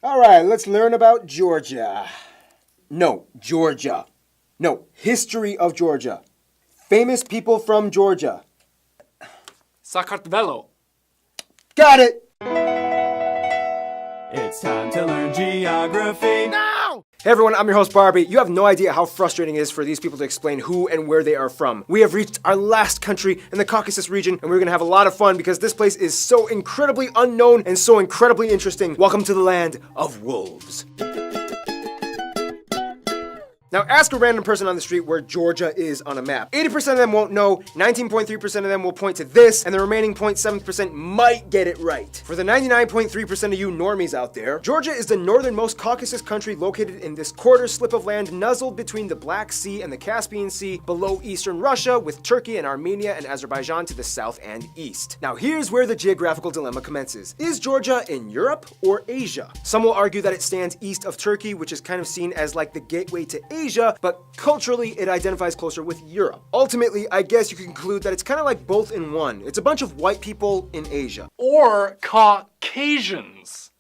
Alright, let's learn about Georgia. No, Georgia. No, history of Georgia. Famous people from Georgia. საქართველოს. Got it! It's time to learn geography now! Hey everyone, I'm your host Barbie. You have no idea how frustrating it is for these people to explain who and where they are from. We have reached our last country in the Caucasus region, and we're gonna have a lot of fun because this place is so incredibly unknown and so incredibly interesting. Welcome to the land of wolves. Now ask a random person on the street where Georgia is on a map. 80% of them won't know, 19.3% of them will point to this, and the remaining 0.7% might get it right. For the 99.3% of you normies out there, Georgia is the northernmost Caucasus country located in this quarter slip of land nuzzled between the Black Sea and the Caspian Sea below eastern Russia, with Turkey and Armenia and Azerbaijan to the south and east. Now here's where the geographical dilemma commences. Is Georgia in Europe or Asia? Some will argue that it stands east of Turkey, which is kind of seen as like the gateway to Asia, but culturally it identifies closer with Europe. Ultimately, I guess you can conclude that it's kind of like both in one. It's a bunch of white people in Asia. Or Caucasians.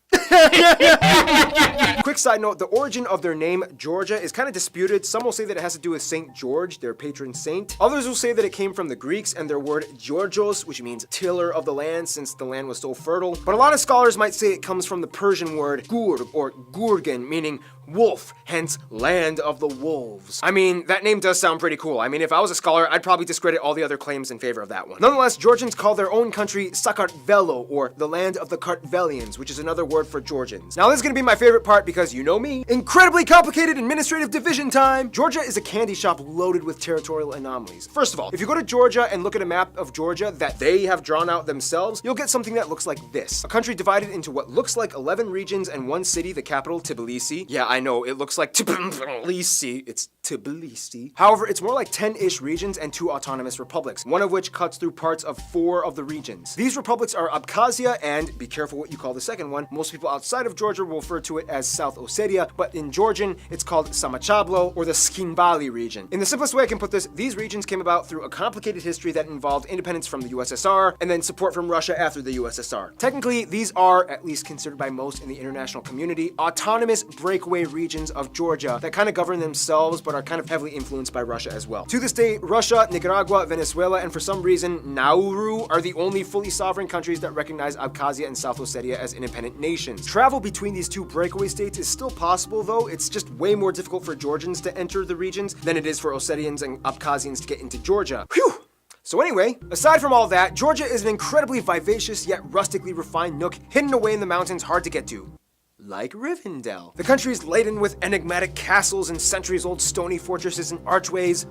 Quick side note, the origin of their name, Georgia, is kind of disputed. Some will say that it has to do with Saint George, their patron saint. Others will say that it came from the Greeks and their word Georgios, which means tiller of the land, since the land was so fertile. But a lot of scholars might say it comes from the Persian word gur or gurgan, meaning wolf, hence land of the wolves. I mean, that name does sound pretty cool. I mean, if I was a scholar, I'd probably discredit all the other claims in favor of that one. Nonetheless, Georgians call their own country Sakartvelo, or the land of the Kartvelians, which is another word for Georgians. Now this is gonna be my favorite part because you know me. Incredibly complicated administrative division time! Georgia is a candy shop loaded with territorial anomalies. First of all, if you go to Georgia and look at a map of Georgia that they have drawn out themselves, you'll get something that looks like this. A country divided into what looks like 11 regions and one city, the capital, Tbilisi. Yeah, I know, it looks like Tbilisi. It's Tbilisi. However, it's more like 10-ish regions and 2 autonomous republics, one of which cuts through parts of 4 of the regions. These republics are Abkhazia and, be careful what you call the second one, most people outside of Georgia will refer to it as South Ossetia, but in Georgian, it's called Samachablo, or the Skinbali region. In the simplest way I can put this, these regions came about through a complicated history that involved independence from the USSR, and then support from Russia after the USSR. Technically, these are, at least considered by most in the international community, autonomous breakaway regions of Georgia that kind of govern themselves, but are kind of heavily influenced by Russia as well. To this day, Russia, Nicaragua, Venezuela, and for some reason, Nauru are the only fully sovereign countries that recognize Abkhazia and South Ossetia as independent nations. Travel between these 2 breakaway states is still possible, though it's just way more difficult for Georgians to enter the regions than it is for Ossetians and Abkhazians to get into Georgia. Whew! So anyway, aside from all that, Georgia is an incredibly vivacious yet rustically refined nook hidden away in the mountains hard to get to. Like Rivendell. The country is laden with enigmatic castles and centuries-old stony fortresses and archways.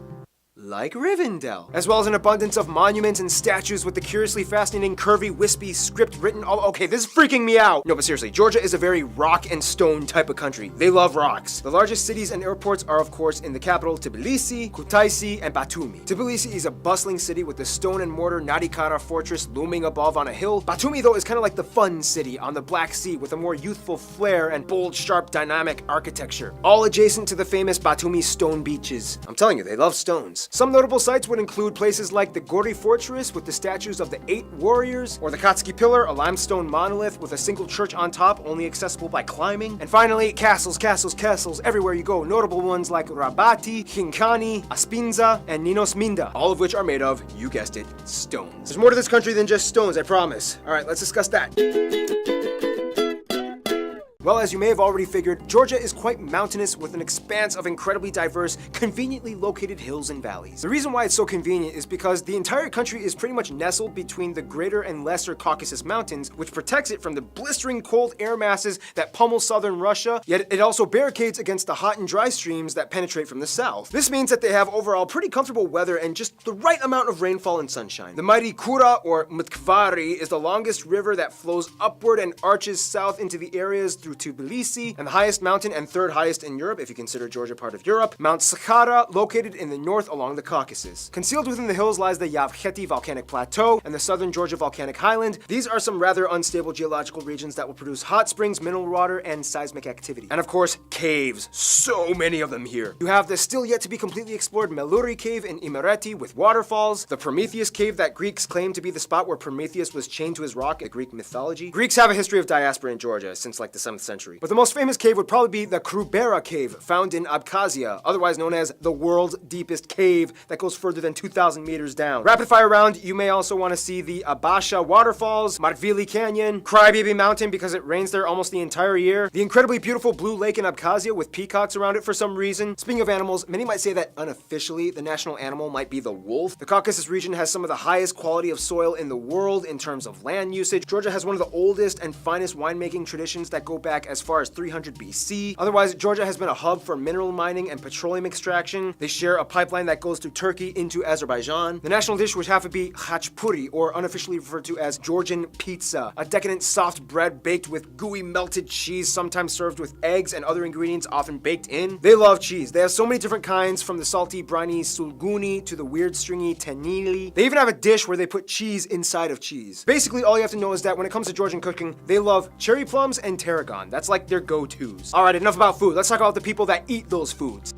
Like Rivendell. As well as an abundance of monuments and statues with the curiously fascinating, curvy, wispy script written all— okay, this is freaking me out! No, but seriously, Georgia is a very rock and stone type of country. They love rocks. The largest cities and airports are, of course, in the capital, Tbilisi, Kutaisi, and Batumi. Tbilisi is a bustling city with the stone and mortar Nadikara fortress looming above on a hill. Batumi, though, is kind of like the fun city on the Black Sea with a more youthful flair and bold, sharp, dynamic architecture. All adjacent to the famous Batumi stone beaches. I'm telling you, they love stones. Some notable sites would include places like the Gori Fortress with the statues of the 8 warriors, or the Katski Pillar, a limestone monolith with a single church on top, only accessible by climbing. And finally, castles, castles, castles everywhere you go. Notable ones like Rabati, Khinkani, Aspinza, and Ninos Minda, all of which are made of, you guessed it, stones. There's more to this country than just stones, I promise. All right, let's discuss that. Well, as you may have already figured, Georgia is quite mountainous with an expanse of incredibly diverse, conveniently located hills and valleys. The reason why it's so convenient is because the entire country is pretty much nestled between the greater and lesser Caucasus Mountains, which protects it from the blistering cold air masses that pummel southern Russia, yet it also barricades against the hot and dry streams that penetrate from the south. This means that they have overall pretty comfortable weather and just the right amount of rainfall and sunshine. The mighty Kura, or Mtkvari, is the longest river that flows upward and arches south into the areas through Tbilisi, and the highest mountain and 3rd highest in Europe, if you consider Georgia part of Europe, Mount Sakhara, located in the north along the Caucasus. Concealed within the hills lies the Yavkheti volcanic plateau and the southern Georgia volcanic highland. These are some rather unstable geological regions that will produce hot springs, mineral water, and seismic activity. And of course, caves. So many of them here. You have the still yet to be completely explored Meluri cave in Imereti with waterfalls, the Prometheus cave that Greeks claim to be the spot where Prometheus was chained to his rock in Greek mythology. Greeks have a history of diaspora in Georgia since like the 7th century. But the most famous cave would probably be the Krubera cave, found in Abkhazia, otherwise known as the world's deepest cave that goes further than 2,000 meters down. Rapid fire round, you may also want to see the Abasha waterfalls, Martvili Canyon, Crybaby Mountain because it rains there almost the entire year, the incredibly beautiful Blue Lake in Abkhazia with peacocks around it for some reason. Speaking of animals, many might say that unofficially the national animal might be the wolf. The Caucasus region has some of the highest quality of soil in the world in terms of land usage. Georgia has one of the oldest and finest winemaking traditions that go back as far as 300 BC. Otherwise, Georgia has been a hub for mineral mining and petroleum extraction. They share a pipeline that goes through Turkey into Azerbaijan. The national dish would have to be khachpuri, or unofficially referred to as Georgian pizza, a decadent soft bread baked with gooey melted cheese, sometimes served with eggs and other ingredients often baked in. They love cheese. They have so many different kinds, from the salty, briny sulguni to the weird, stringy tenili. They even have a dish where they put cheese inside of cheese. Basically, all you have to know is that when it comes to Georgian cooking, they love cherry plums and tarragon. That's like their go-tos. All right, enough about food. Let's talk about the people that eat those foods.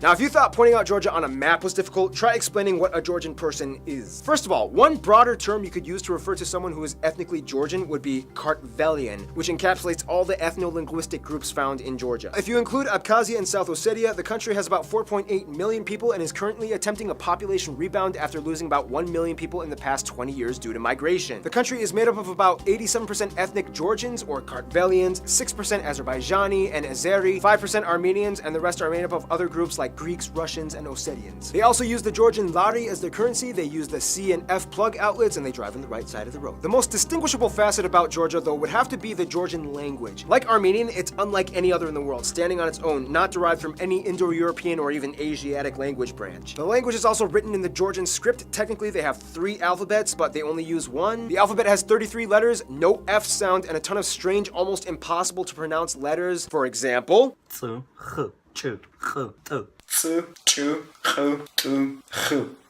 Now, if you thought pointing out Georgia on a map was difficult, try explaining what a Georgian person is. First of all, one broader term you could use to refer to someone who is ethnically Georgian would be Kartvelian, which encapsulates all the ethno-linguistic groups found in Georgia. If you include Abkhazia and South Ossetia, the country has about 4.8 million people and is currently attempting a population rebound after losing about 1 million people in the past 20 years due to migration. The country is made up of about 87% ethnic Georgians or Kartvelians, 6% Azerbaijani and Azeri, 5% Armenians, and the rest are made up of other groups like Greeks, Russians, and Ossetians. They also use the Georgian lari as their currency. They use the C and F plug outlets, and they drive on the right side of the road. The most distinguishable facet about Georgia, though, would have to be the Georgian language. Like Armenian, it's unlike any other in the world, standing on its own, not derived from any Indo-European or even Asiatic language branch. The language is also written in the Georgian script. Technically, they have 3 alphabets, but they only use 1. The alphabet has 33 letters, no F sound, and a ton of strange, almost impossible to pronounce letters. For example,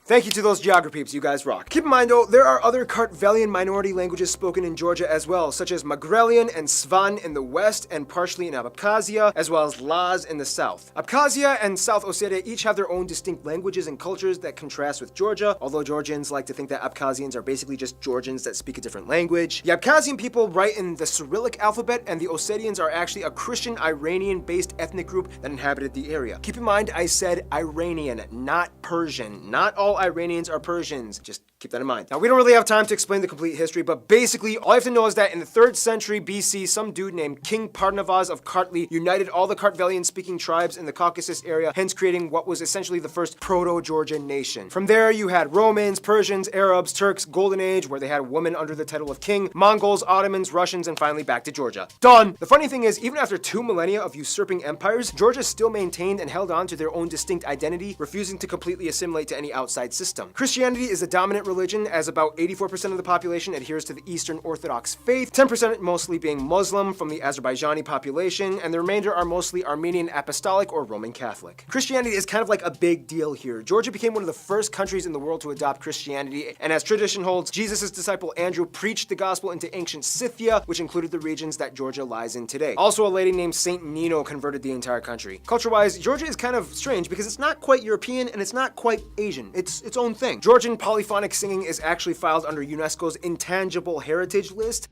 thank you to those geography peeps, you guys rock. Keep in mind though, there are other Kartvelian minority languages spoken in Georgia as well, such as Magrelian and Svan in the west and partially in Abkhazia, as well as Laz in the south. Abkhazia and South Ossetia each have their own distinct languages and cultures that contrast with Georgia, although Georgians like to think that Abkhazians are basically just Georgians that speak a different language. The Abkhazian people write in the Cyrillic alphabet, and the Ossetians are actually a Christian Iranian-based ethnic group that inhabited the area. Keep in mind, I said Iranian, not Persian. Not all Iranians are Persians. Just keep that in mind. Now, we don't really have time to explain the complete history, but basically, all you have to know is that in the 3rd century BC, some dude named King Parnavaz of Kartli united all the Kartvelian-speaking tribes in the Caucasus area, hence creating what was essentially the first proto-Georgian nation. From there, you had Romans, Persians, Arabs, Turks, Golden Age, where they had women under the title of king, Mongols, Ottomans, Russians, and finally back to Georgia. Done! The funny thing is, even after 2 millennia of usurping empires, Georgia still maintained and held on to their own distinct identity, refusing to completely assimilate to any outside system. Christianity is the dominant religion, as about 84% of the population adheres to the Eastern Orthodox faith, 10% mostly being Muslim from the Azerbaijani population, and the remainder are mostly Armenian Apostolic or Roman Catholic. Christianity is kind of like a big deal here. Georgia became one of the first countries in the world to adopt Christianity, and as tradition holds, Jesus' disciple Andrew preached the gospel into ancient Scythia, which included the regions that Georgia lies in today. Also, a lady named Saint Nino converted the entire country. Culture-wise, Georgia is kind of strange because it's not quite European and it's not quite Asian. It's its own thing. Georgian polyphonic singing is actually filed under UNESCO's Intangible Heritage List.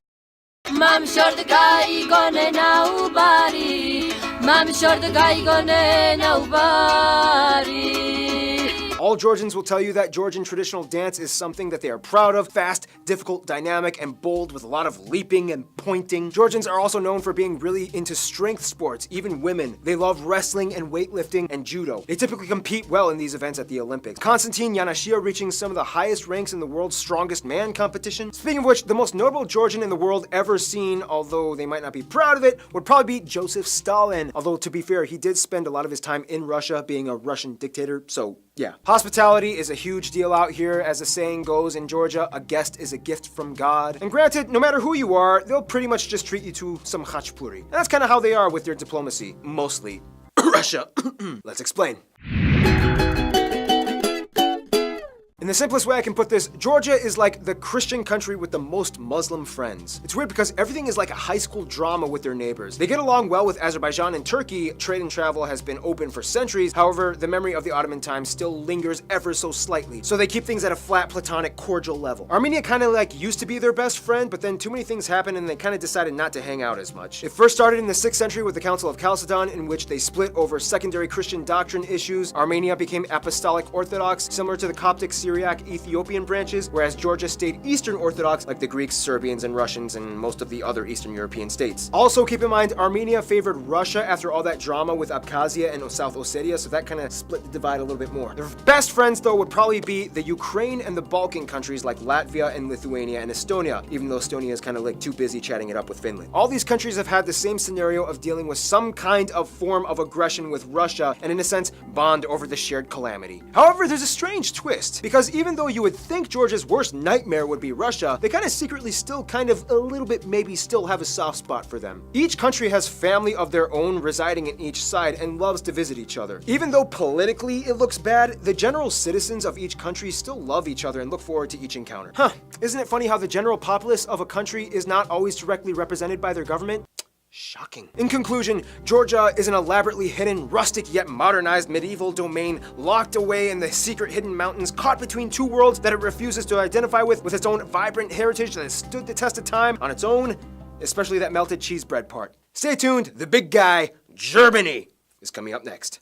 All Georgians will tell you that Georgian traditional dance is something that they are proud of, fast, difficult, dynamic, and bold with a lot of leaping and pointing. Georgians are also known for being really into strength sports, even women. They love wrestling and weightlifting and judo. They typically compete well in these events at the Olympics. Konstantin Yanashia reaching some of the highest ranks in the world's strongest man competition. Speaking of which, the most notable Georgian in the world ever seen, although they might not be proud of it, would probably be Joseph Stalin. Although to be fair, he did spend a lot of his time in Russia being a Russian dictator, so yeah. Hospitality is a huge deal out here. As the saying goes in Georgia, a guest is a gift from God. And granted, no matter who you are, they'll pretty much just treat you to some khachpuri. And that's kind of how they are with their diplomacy. Mostly. Russia. Let's explain. In the simplest way I can put this, Georgia is like the Christian country with the most Muslim friends. It's weird because everything is like a high school drama with their neighbors. They get along well with Azerbaijan and Turkey. Trade and travel has been open for centuries. However, the memory of the Ottoman times still lingers ever so slightly. So they keep things at a flat, platonic, cordial level. Armenia kind of like used to be their best friend, but then too many things happened and they kind of decided not to hang out as much. It first started in the 6th century with the Council of Chalcedon, in which they split over secondary Christian doctrine issues. Armenia became Apostolic Orthodox, similar to the Coptic, Syriac, Ethiopian branches, whereas Georgia stayed Eastern Orthodox like the Greeks, Serbians, and Russians, and most of the other Eastern European states. Also keep in mind, Armenia favored Russia after all that drama with Abkhazia and South Ossetia, so that kind of split the divide a little bit more. Their best friends, though, would probably be the Ukraine and the Balkan countries like Latvia and Lithuania and Estonia, even though Estonia is kind of like too busy chatting it up with Finland. All these countries have had the same scenario of dealing with some kind of form of aggression with Russia, and in a sense, bond over the shared calamity. However, there's a strange twist, because even though you would think Georgia's worst nightmare would be Russia, they kind of secretly still kind of a little bit maybe still have a soft spot for them. Each country has family of their own residing in each side and loves to visit each other. Even though politically it looks bad, the general citizens of each country still love each other and look forward to each encounter. Huh, isn't it funny how the general populace of a country is not always directly represented by their government? Shocking. In conclusion, Georgia is an elaborately hidden, rustic yet modernized medieval domain locked away in the secret hidden mountains, caught between two worlds that it refuses to identify with its own vibrant heritage that has stood the test of time on its own, especially that melted cheese bread part. Stay tuned, the big guy, Germany, is coming up next.